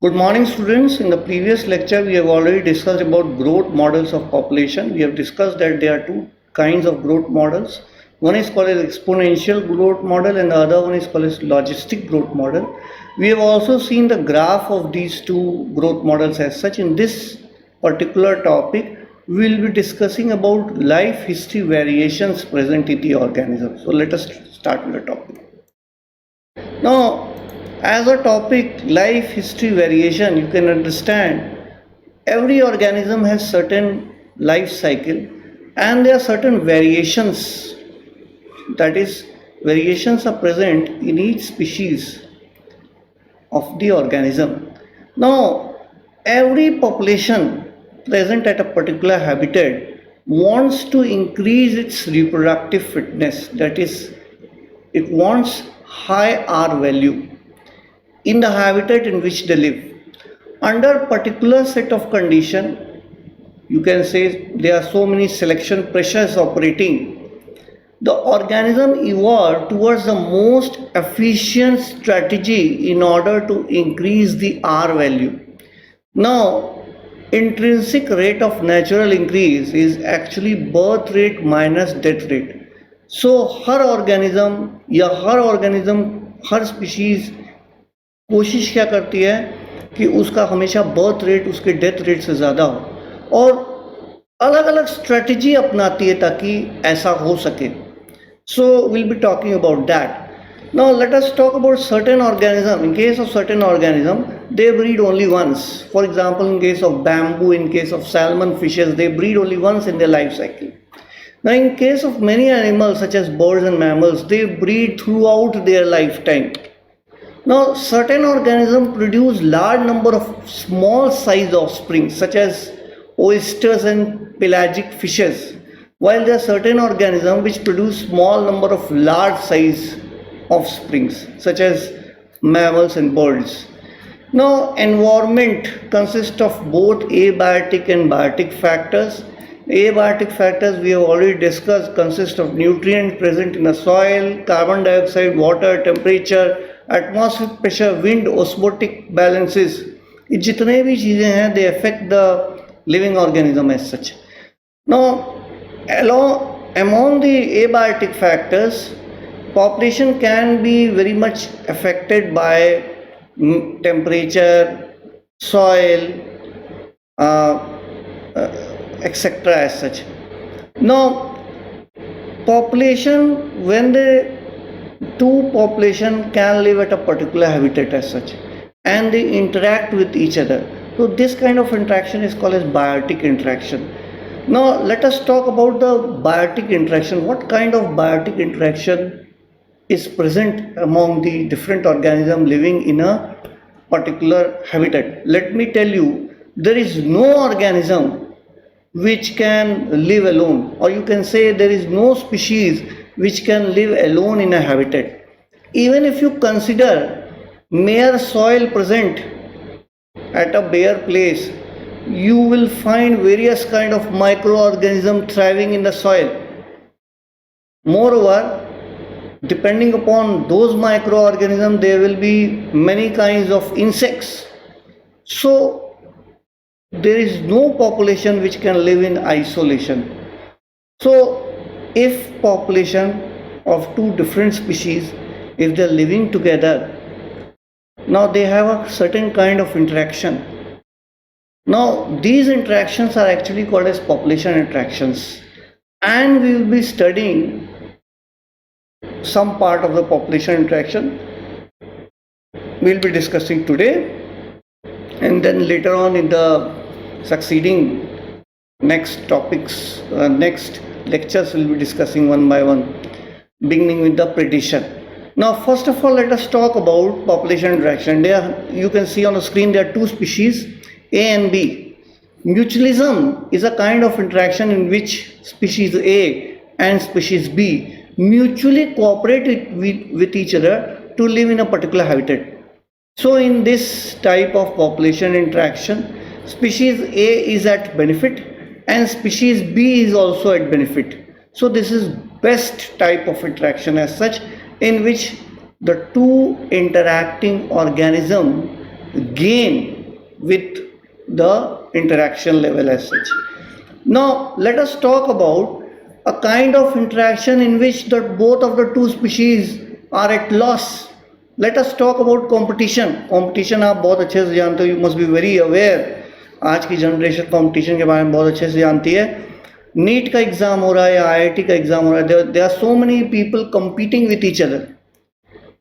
Good morning, students. In the previous lecture, we have already discussed about growth models of population. We have discussed that there are two kinds of growth models. One is called as exponential growth model and the other one is called as logistic growth model. We have also seen the graph of these two growth models as such. In this particular topic, we will be discussing about life history variations present in the organism. So let us start with the topic. Now, as a topic, life history variation, you can understand every organism has certain life cycle and there are certain variations, that is, variations are present in each species of the organism. Now, every population present at a particular habitat wants to increase its reproductive fitness, that is, it wants high R value in the habitat in which they live. Under particular set of condition, you can say there are so many selection pressures operating. The organism evolved towards the most efficient strategy in order to increase the R value. Now, intrinsic rate of natural increase is actually birth rate minus death rate. So her organism her species कोशिश क्या करती है कि उसका हमेशा birth rate उसके death rate से ज़्यादा हो और अलग अलग स्ट्रेटजी अपनाती है ताकि ऐसा हो सके. So will be talking about that. Now let us talk about certain organism. In case of certain organism they breed only once. For example, in case of bamboo, in case of salmon fishes, they breed only once in their life cycle. Now in case of many animals such as birds and mammals, they breed throughout their lifetime. Now, certain organisms produce large number of small size offspring such as oysters and pelagic fishes, while there are certain organisms which produce small number of large size offsprings such as mammals and birds. Now, environment consists of both abiotic and biotic factors. Abiotic factors we have already discussed consist of nutrients present in the soil, carbon dioxide, water, temperature, atmospheric pressure, wind, osmotic balances. ये जितने भी चीज़ें हैं they affect the living organism as such. Now, among the abiotic factors, population can be very much affected by temperature, soil, etc. as such. Now, population, when two population can live at a particular habitat as such and they interact with each other, so this kind of interaction is called as biotic interaction. Now let us talk about the biotic interaction. What kind of biotic interaction is present among the different organisms living in a particular habitat? Let me tell you, there is no organism which can live alone, or you can say there is no species which can live alone in a habitat. Even if you consider mere soil present at a bare place, you will find various kind of microorganisms thriving in the soil. Moreover, depending upon those microorganisms, there will be many kinds of insects. So there is no population which can live in isolation. So if population of two different species, if they are living together, now they have a certain kind of interaction. Now these interactions are actually called as population interactions, and we will be studying some part of the population interaction we will be discussing today, and then later on in the succeeding next topics, next lectures we will be discussing one by one, beginning with the prediction. Now first of all, let us talk about population interaction. There you can see on the screen there are two species, A and B. Mutualism is a kind of interaction in which species A and species B mutually cooperate with each other to live in a particular habitat. So in this type of population interaction, species A is at benefit and species B is also at benefit. So this is best type of interaction as such, in which the two interacting organisms gain with the interaction level as such. Now let us talk about a kind of interaction in which the both of the two species are at loss. Let us talk about competition. Competition आप बहुत अच्छे से जानते हो, you must be very aware. आज की generation competition के बारे में बहुत अच्छे से जानती है. नीट का एग्जाम हो रहा है या आईआईटी का एग्जाम हो रहा है, there are so many people competing with each other.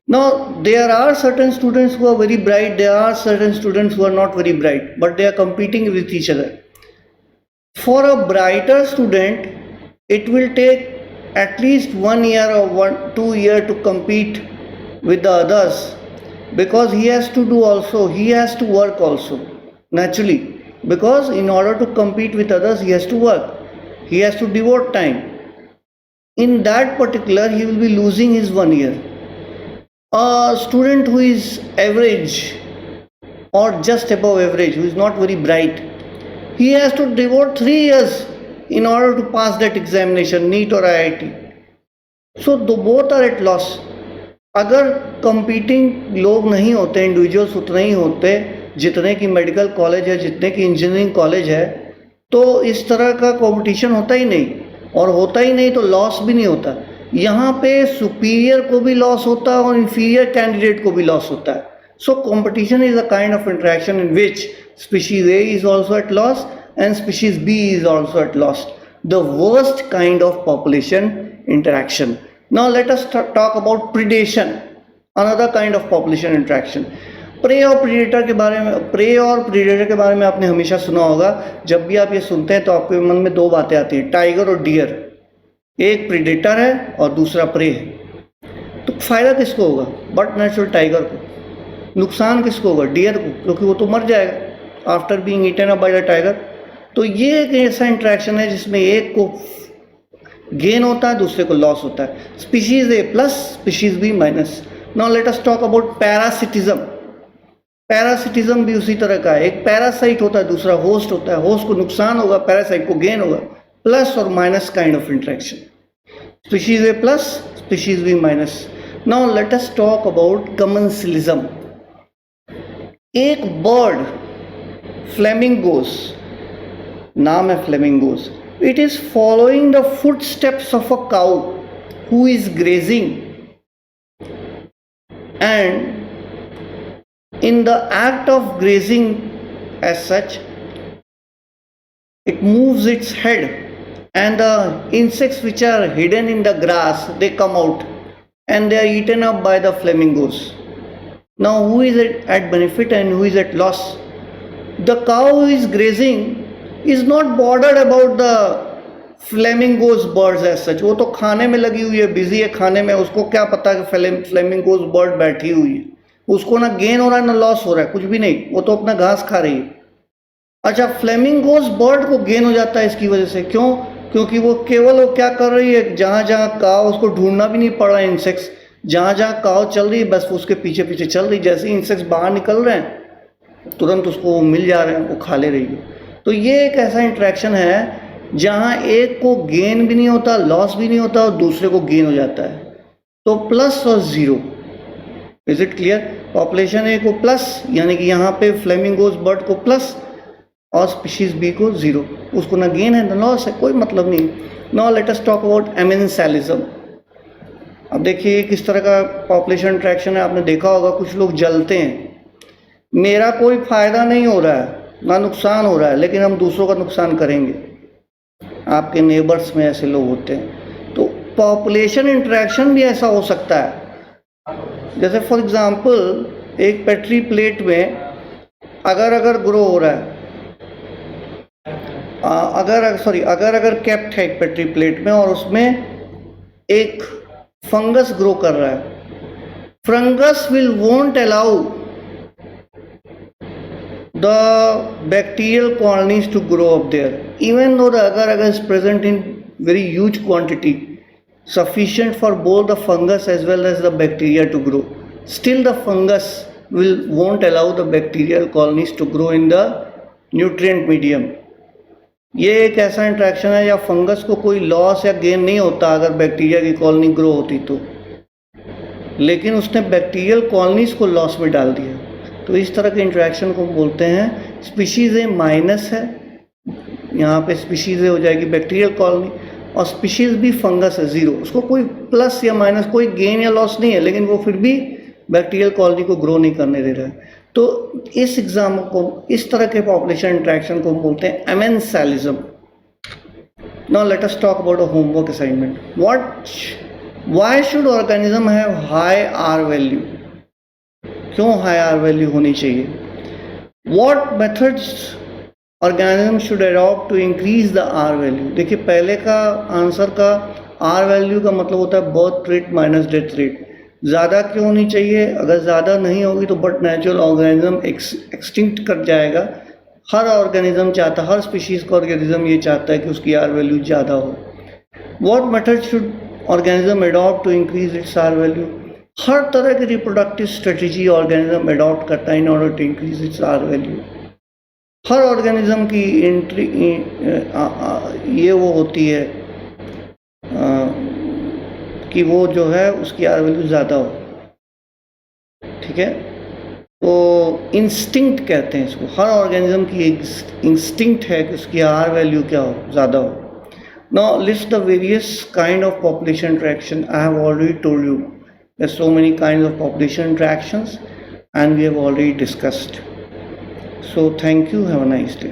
Now there are certain students who are very bright, there are certain students who are not very bright, but they are competing with each other. For a brighter student, it will take at least 1 year or 2 years to compete with the others, because he has to do also, he has to work also, naturally, because in order to compete with others he has to work, he has to devote time. In that particular he will be losing his 1 year. A student who is average or just above average, who is not very bright, he has to devote 3 years in order to pass that examination, NEET or IIT. So both are at loss. अगर competing लोग नहीं होते, individuals उतने ही होते जितने की medical college है, जितने की इंजीनियरिंग कॉलेज है, तो इस तरह का कंपटीशन होता ही नहीं, और होता ही नहीं तो लॉस भी नहीं होता. यहाँ पे सुपीरियर को भी लॉस होता है और इंफीरियर कैंडिडेट को भी लॉस होता है. So competition is a kind of interaction in which species A is also eight loss and species B is also at loss. The worst kind of population interaction. Now let us talk about predation, another kind of population interaction. Prey और predator के बारे में, pray और predator के बारे में आपने हमेशा सुना होगा. जब भी आप ये सुनते हैं तो आपके मन में दो बातें आती हैं, टाइगर और डियर. एक प्रीडेटर है और दूसरा प्रे है. तो फायदा किसको होगा? बट नेचुरल टाइगर को. नुकसान किसको होगा? डियर को, क्योंकि वो तो मर जाएगा after being eaten up by the tiger. तो ये एक ऐसा इंटरेक्शन है जिसमें एक को गेन होता है, दूसरे को लॉस होता है. Species A plus, species B minus. Now let us talk about parasitism. Parasitism भी उसी तरह का है. एक पैरासाइट होता है, दूसरा होस्ट होता है. होस्ट को नुकसान होगा, पैरासाइट को गेन होगा. प्लस और minus kind of interaction. Species A plus, species B minus. Now let us talk about commensalism. एक बर्ड, फ्लेमिंगोस, नाम है flamingos. It is following the footsteps of a cow who is grazing, and in the act of grazing as such, it moves its head, and the insects which are hidden in the grass, they come out and they are eaten up by the flamingos. Now who is at benefit and who is at loss? The cow who is grazing is not bothered about the flamingos birds as such. वो तो खाने में लगी हुई है, busy है खाने में. उसको क्या पता कि फ्लेमिंगोस बर्ड बैठी हुई है. उसको ना गेन हो रहा है ना लॉस हो रहा है, कुछ भी नहीं. वो तो अपना घास खा रही है. अच्छा, फ्लेमिंगोस बर्ड को गेन हो जाता है इसकी वजह से. क्यों? क्योंकि वो केवल वो क्या कर रही है, जहाँ जहाँ काव, उसको ढूंढना भी नहीं पड़ रहा है इंसेक्ट्स. जहाँ जहाँ काव चल रही है बस उसके पीछे पीछे चल रही. जैसे ही इंसेक्ट्स बाहर निकल रहे हैं तुरंत उसको मिल जा रहे हैं, वो खा ले रही है. तो ये एक ऐसा इंटरेक्शन है जहाँ एक को गेन भी नहीं होता, लॉस भी नहीं होता, और दूसरे को गेन हो जाता है. तो प्लस और zero. Is it clear? Population ए को प्लस, यानी कि यहाँ पे फ्लेमिंगोस बर्ड को प्लस और स्पीशीज बी को ज़ीरो. उसको ना गेन है ना लॉस है, कोई मतलब नहीं. Now let us talk about amensalism. अब देखिए किस तरह का पॉपुलेशन इंटरेक्शन है. आपने देखा होगा कुछ लोग जलते हैं, मेरा कोई फ़ायदा नहीं हो रहा है ना नुकसान हो रहा है, लेकिन हम दूसरों का नुकसान करेंगे. आपके नेबर्स में ऐसे लोग होते हैं. तो पॉपुलेशन इंटरेक्शन भी ऐसा हो सकता है. जैसे फॉर एग्जांपल एक पेट्री प्लेट में अगर ग्रो हो रहा है, अगर केप्ट है एक पेट्री प्लेट में और उसमें एक फंगस ग्रो कर रहा है. Fungus will won't allow the bacterial colonies to grow up there, even though the agar is present in very huge quantity, sufficient for both the fungus as well as the bacteria to grow. Still the fungus won't allow the bacterial colonies to grow in the nutrient medium. ये एक ऐसा interaction है या fungus को कोई loss या gain नहीं होता अगर बैक्टीरिया की कॉलोनी ग्रो होती तो, लेकिन उसने बैक्टीरियल कॉलोनीज को लॉस में डाल दिया. तो इस तरह के इंटरेक्शन को बोलते हैं स्पीशीज ए माइनस है, यहाँ पे स्पीशीज ए हो जाएगी बैक्टीरियल कॉलोनी, और स्पीशीज बी फंगस है जीरो, उसको कोई प्लस या माइनस कोई गेन या लॉस नहीं है, लेकिन वो फिर भी बैक्टीरियल कॉलोनी को ग्रो नहीं करने दे रहा है। तो इस एग्जाम को, इस तरह के पॉपुलेशन इंट्रैक्शन को बोलते हैं amensalism. Now let us talk about a homework assignment. Why should organism have high R value? क्यों हाई आर वैल्यू होनी चाहिए? What methods organism should adopt to increase the R value? देखिए, पहले का answer का आर वैल्यू का मतलब होता है birth rate minus death rate. ज़्यादा क्यों होनी चाहिए? अगर ज़्यादा नहीं होगी तो बट नेचुरल ऑर्गेनिज्म एक्सटिंक्ट कर जाएगा। हर ऑर्गेनिज्म चाहता, हर स्पीशीज़ का ऑर्गेनिज्म ये चाहता है कि उसकी आर वैल्यू ज़्यादा हो। What method should organism adopt to increase its R value? हर तरह की रिप्रोडक्टिव स्ट्रेटजी ऑर्गेनिज्म अडॉप्ट करता है in order to increase its R value. हर ऑर्गेनिज्म की एंट्री ये वो होती है कि वो जो है उसकी आर वैल्यू ज़्यादा हो, ठीक है। तो इंस्टिंक्ट कहते हैं इसको, हर ऑर्गेनिज्म की एक इंस्टिंक्ट है कि उसकी आर वैल्यू क्या हो, ज़्यादा हो। Now list the various kind of population interaction. I have already told you there so many kinds of population interactions and we have already discussed. So thank you, have a nice day.